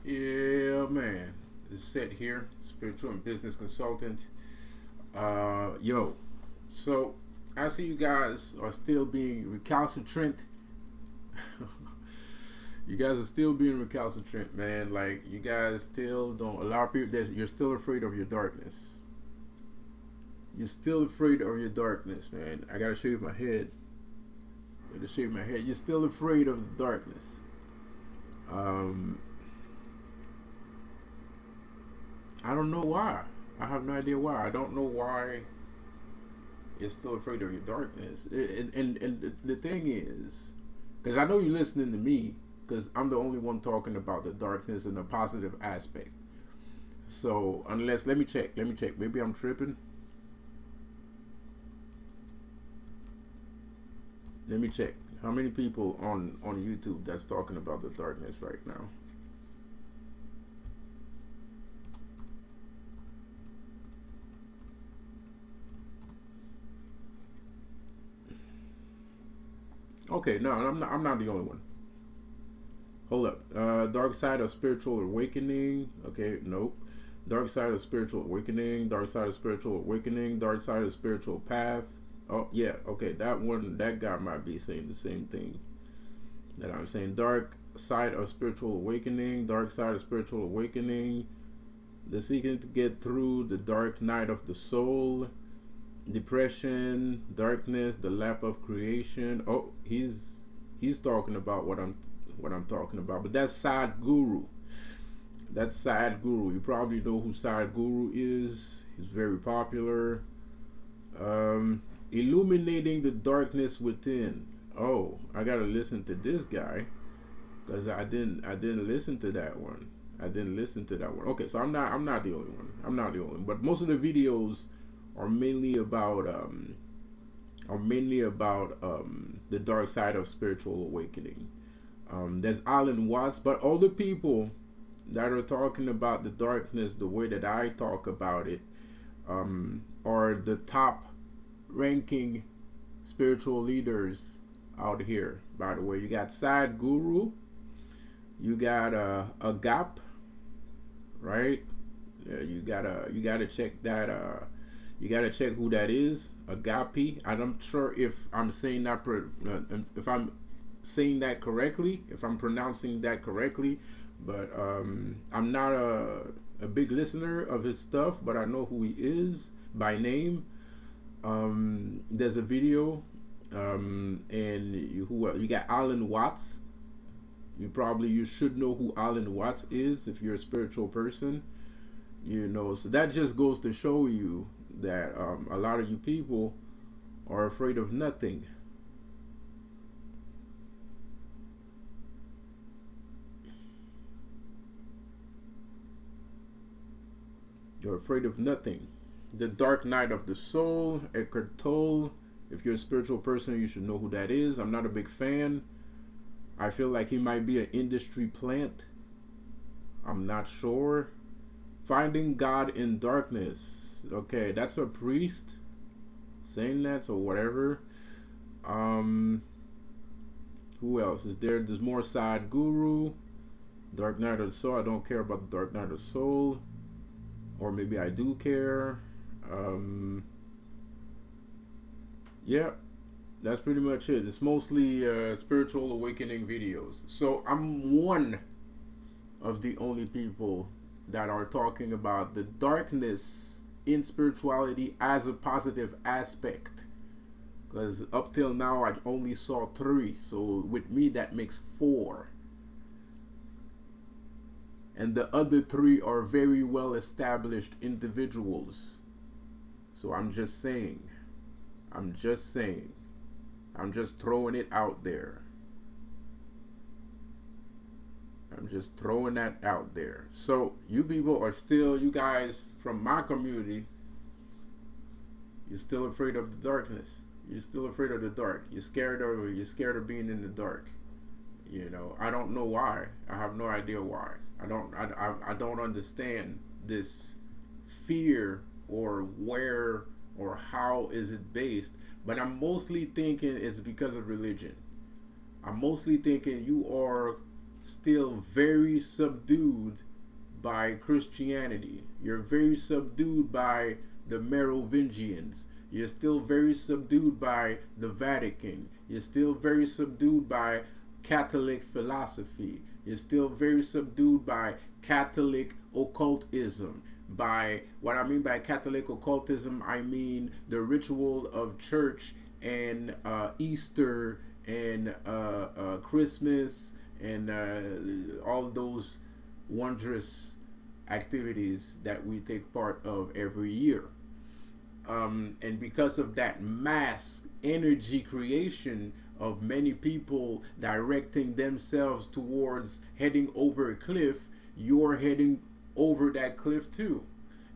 Yeah, man. It's Set here, spiritual and business consultant. Yo, so I see you guys are still being recalcitrant. You guys are still being recalcitrant, man. Like you guys still don't allow people that you're still afraid of your darkness. You're still afraid of your darkness, man. I gotta shave my head. I gotta shave my head. You're still afraid of the darkness. Um, I don't know why. I have no idea why. I don't know why you're still afraid of your darkness. And the thing is, because I know you're listening to me, because I'm the only one talking about the darkness and the positive aspect. So unless let me check. Maybe I'm tripping. Let me check. How many people on YouTube that's talking about the darkness right now? Okay, no, I'm not. I'm not the only one. Hold up. Dark side of spiritual awakening. Okay, nope. Dark side of spiritual awakening. Dark side of spiritual awakening. Dark side of spiritual path. Oh yeah. Okay, that one. That guy might be saying the same thing that I'm saying. Dark side of spiritual awakening. Dark side of spiritual awakening. The seeking to get through the dark night of the soul. Depression, darkness, the lap of creation. Oh, he's talking about what I'm talking about. But that's Sad Guru. That's Sad Guru. You probably know who Sad Guru is. He's very popular. Illuminating the darkness within. Oh, I gotta listen to this guy because I didn't listen to that one. I didn't listen to that one. Okay, so I'm not the only one. I'm not the only one. But most of the videos are mainly about the dark side of spiritual awakening. There's Alan Watts, but all the people that are talking about the darkness the way that I talk about it are the top ranking spiritual leaders out here. By the way, you got Sad Guru, you got a Gap, right? Yeah, you gotta check that. You gotta check who that is. Agape. I'm not sure if I'm saying that if I'm saying that correctly, if I'm pronouncing that correctly, but I'm not a big listener of his stuff, but I know who he is by name. There's a video, and you got Alan Watts. You should know who Alan Watts is if you're a spiritual person. So that just goes to show you that a lot of you people are afraid of nothing. You're afraid of nothing. The Dark Night of the Soul, Eckhart Tolle. If you're a spiritual person, you should know who that is. I'm not a big fan. I feel like he might be an industry plant. I'm not sure. Finding God in Darkness. Okay, that's a priest saying that, or whatever. Um, who else is there? There's more Side Guru. Dark Night of the Soul. I don't care about the Dark Night of the Soul, or maybe I do care. Um, yeah, that's pretty much it. It's mostly spiritual awakening videos. So I'm one of the only people that are talking about the darkness in spirituality as a positive aspect. Because up till now, I only saw three. So with me, that makes four. And the other three are very well established individuals. So I'm just saying. I'm just saying. I'm just throwing it out there. I'm just throwing that out there. So you people are still, you guys from my community, you're still afraid of the darkness. You're still afraid of the dark. You're scared of being in the dark. I don't know why. I have no idea why. I don't understand this fear, or where or how is it based. But I'm mostly thinking it's because of religion. I'm mostly thinking you are still very subdued by Christianity. You're very subdued by the Merovingians. You're still very subdued by the Vatican. You're still very subdued by Catholic philosophy. You're still very subdued by Catholic occultism. By what I mean by Catholic occultism, I mean the ritual of church and Easter and Christmas and all those wondrous activities that we take part of every year. And because of that mass energy creation of many people directing themselves towards heading over a cliff, you're heading over that cliff too.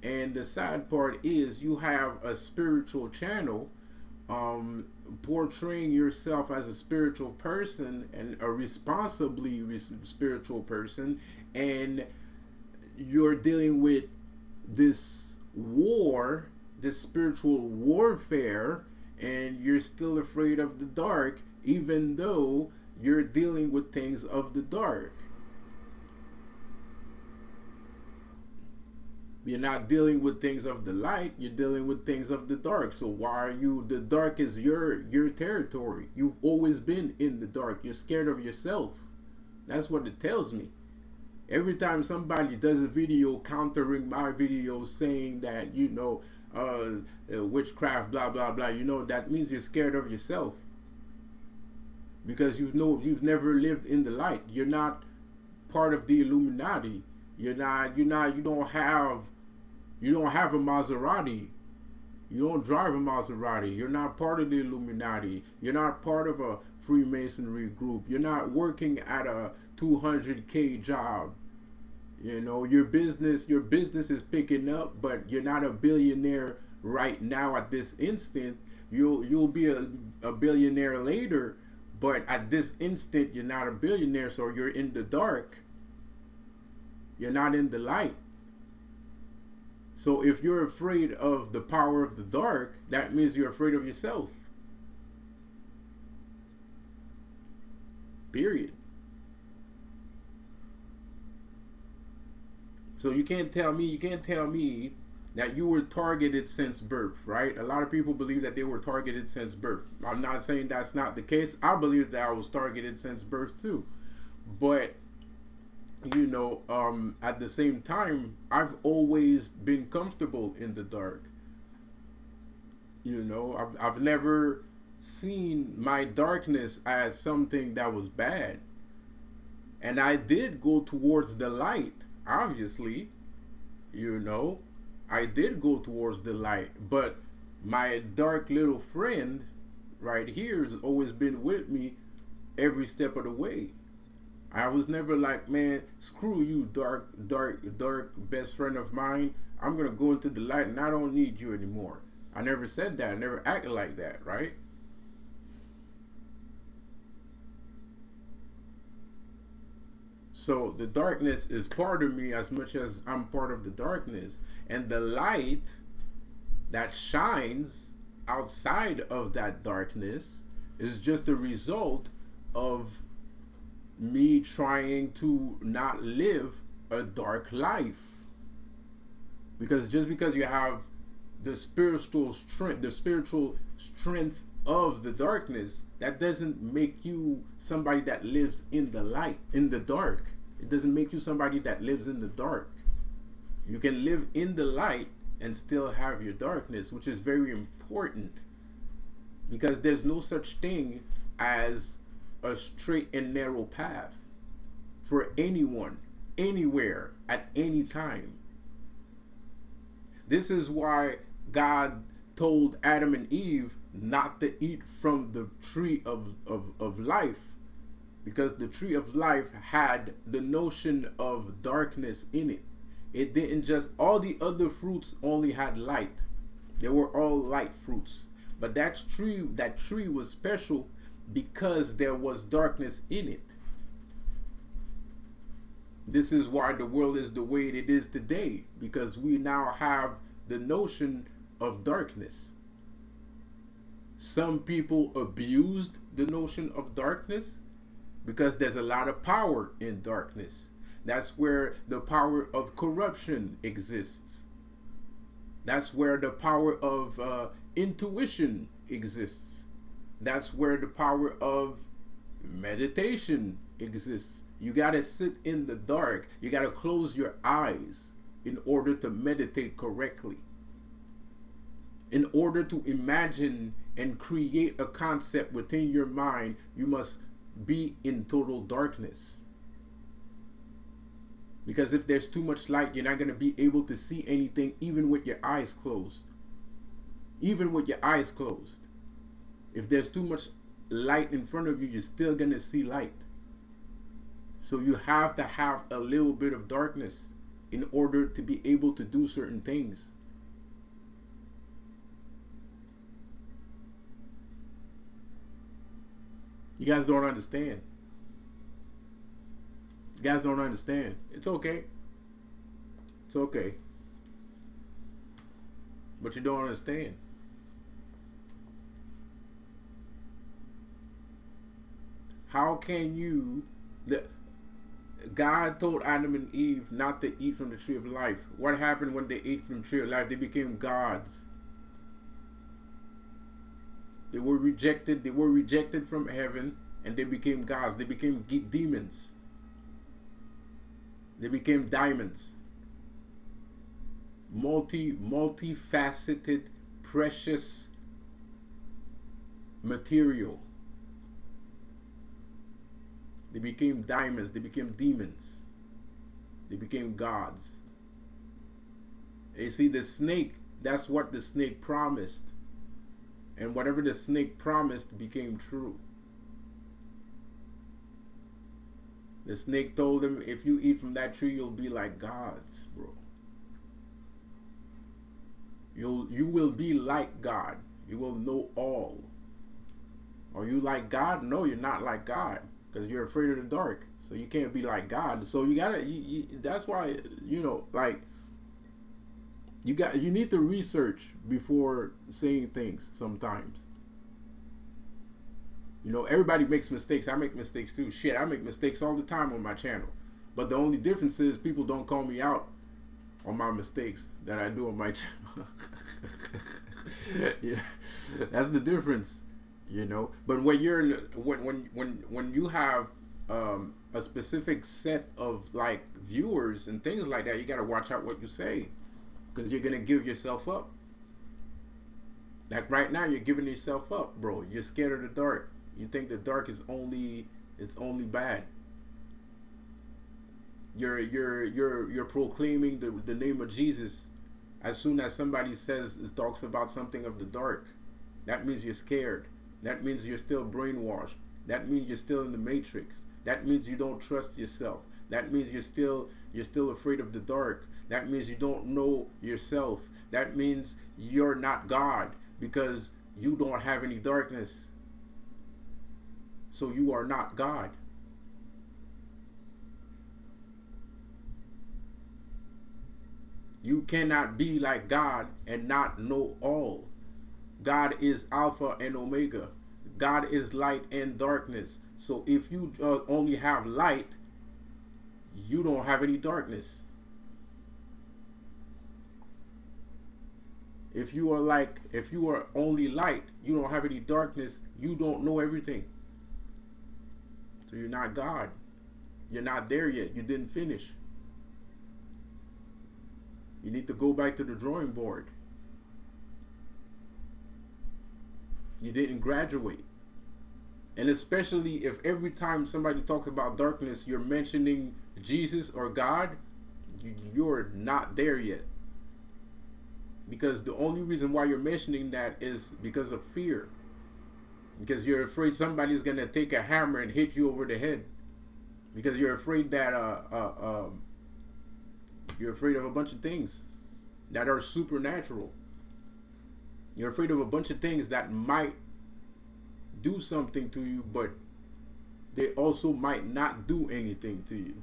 And the sad part is you have a spiritual channel portraying yourself as a spiritual person and a responsibly spiritual person, and you're dealing with this war, this spiritual warfare, and you're still afraid of the dark, even though you're dealing with things of the dark. You're not dealing with things of the light, you're dealing with things of the dark. So why are you, the dark is your territory. You've always been in the dark. You're scared of yourself. That's what it tells me. Every time somebody does a video countering my video saying that, witchcraft, blah, blah, blah, that means you're scared of yourself. Because you've never lived in the light. You're not part of the Illuminati. You don't have a Maserati. You don't drive a Maserati. You're not part of the Illuminati. You're not part of a Freemasonry group. You're not working at a 200K job. Your business is picking up, but you're not a billionaire right now at this instant. You'll be a billionaire later, but at this instant you're not a billionaire, so you're in the dark. You're not in the light. So if you're afraid of the power of the dark, that means you're afraid of yourself. Period. So you can't tell me that you were targeted since birth, right? A lot of people believe that they were targeted since birth. I'm not saying that's not the case. I believe that I was targeted since birth too. But at the same time, I've always been comfortable in the dark. I've never seen my darkness as something that was bad. And I did go towards the light, obviously. I did go towards the light. But my dark little friend right here has always been with me every step of the way. I was never like, man, screw you, dark best friend of mine. I'm going to go into the light and I don't need you anymore. I never said that. I never acted like that, right? So the darkness is part of me as much as I'm part of the darkness. And the light that shines outside of that darkness is just a result of me trying to not live a dark life. Because just because you have the spiritual strength of the darkness, that doesn't make you somebody that lives in the light, in the dark. It doesn't make you somebody that lives in the dark. You can live in the light and still have your darkness, which is very important, because there's no such thing as a straight and narrow path for anyone, anywhere, at any time. This is why God told Adam and Eve not to eat from the tree of life, because the tree of life had the notion of darkness in it. It didn't just, all the other fruits only had light. They were all light fruits. But that tree was special because there was darkness in it. This is why the world is the way it is today, because we now have the notion of darkness. Some people abused the notion of darkness, because there's a lot of power in darkness. That's where the power of corruption exists. That's where the power of intuition exists. That's where the power of meditation exists. You got to sit in the dark. You got to close your eyes in order to meditate correctly. In order to imagine and create a concept within your mind, you must be in total darkness. Because if there's too much light, you're not going to be able to see anything, even with your eyes closed. Even with your eyes closed. If there's too much light in front of you, you're still going to see light. So you have to have a little bit of darkness in order to be able to do certain things. You guys don't understand. You guys don't understand. It's okay. It's okay. But you don't understand. How can you... God told Adam and Eve not to eat from the tree of life. What happened when they ate from the tree of life? They became gods. They were rejected. They were rejected from heaven, and they became gods. They became demons. They became diamonds. Multifaceted, precious material. They became diamonds. They became demons. They became gods. You see, the snake, that's what the snake promised. And whatever the snake promised became true. The snake told him, if you eat from that tree, you'll be like gods, bro. You will be like God. You will know all. Are you like God? No, you're not like God. Because you're afraid of the dark. So you can't be like God. So you gotta, that's why, like, you need to research before saying things sometimes. Everybody makes mistakes. I make mistakes too. Shit, I make mistakes all the time on my channel. But the only difference is people don't call me out on my mistakes that I do on my channel. Yeah, that's the difference. But when you're when you have a specific set of like viewers and things like that, you got to watch out what you say, because you're gonna give yourself up. Like right now, you're giving yourself up, bro. You're scared of the dark. You think the dark is only bad. You're proclaiming the name of Jesus. As soon as somebody talks about something of the dark, that means you're scared. That means you're still brainwashed. That means you're still in the matrix. That means you don't trust yourself. That means you're still afraid of the dark. That means you don't know yourself. That means you're not God, because you don't have any darkness. So you are not God. You cannot be like God and not know all. God is Alpha and Omega. God is light and darkness. So if you only have light, you don't have any darkness. If you are only light, you don't have any darkness, you don't know everything. So you're not God. You're not there yet. You didn't finish. You need to go back to the drawing board. You didn't graduate. And especially if every time somebody talks about darkness, you're mentioning Jesus or God, you're not there yet. Because the only reason why you're mentioning that is because of fear. Because you're afraid somebody's going to take a hammer and hit you over the head. Because you're afraid that you're afraid of a bunch of things that are supernatural. You're afraid of a bunch of things that might do something to you, but they also might not do anything to you.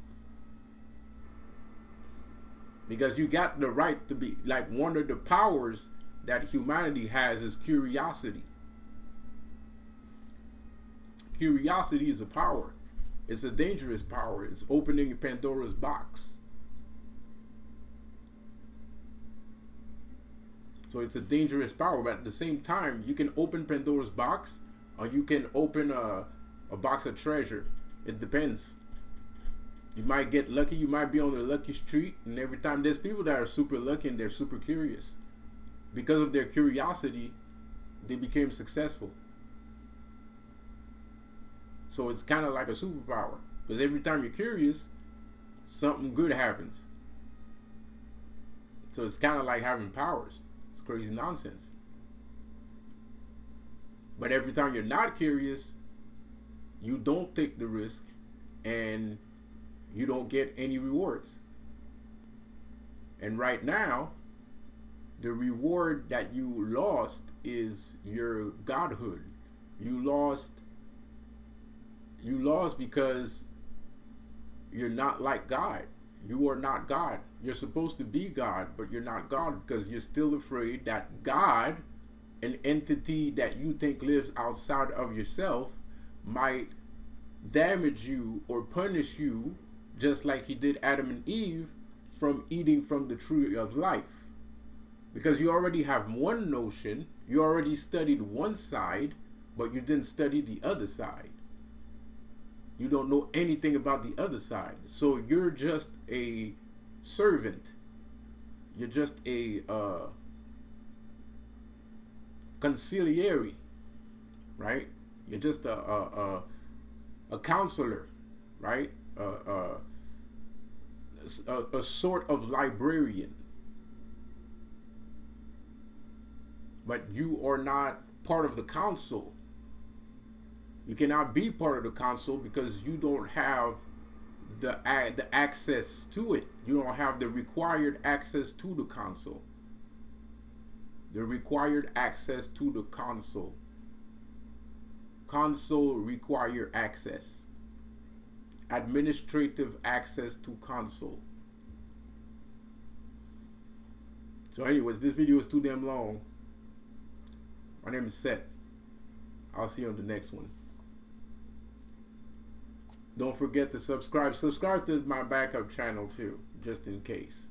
Because you got the right to be, like, one of the powers that humanity has is curiosity. Curiosity is a power. It's a dangerous power. It's opening Pandora's box. So it's a dangerous power, but at the same time, you can open Pandora's box, or you can open a box of treasure. It depends. You might get lucky. You might be on the lucky street, and every time there's people that are super lucky and they're super curious. Because of their curiosity, they became successful. So it's kind of like a superpower, because every time you're curious, something good happens. So it's kind of like having powers. It's crazy nonsense. But every time you're not curious, you don't take the risk and you don't get any rewards. And right now, the reward that you lost is your godhood. You lost because you're not like God. You are not God. You're supposed to be God, but you're not God, because you're still afraid that God, an entity that you think lives outside of yourself, might damage you or punish you, just like he did Adam and Eve, from eating from the tree of life. Because you already have one notion, you already studied one side, but you didn't study the other side. You don't know anything about the other side. So you're just a servant. You're just a conciliary, right? You're just a counselor, right? A sort of librarian. But you are not part of the council. You cannot be part of the council because you don't have the access to it. You don't have the required access to the council. The required access to the council. Council require access. Administrative access to council. So anyways, this video is too damn long. My name is Seth. I'll see you on the next one. Don't forget to subscribe. Subscribe to my backup channel too, just in case.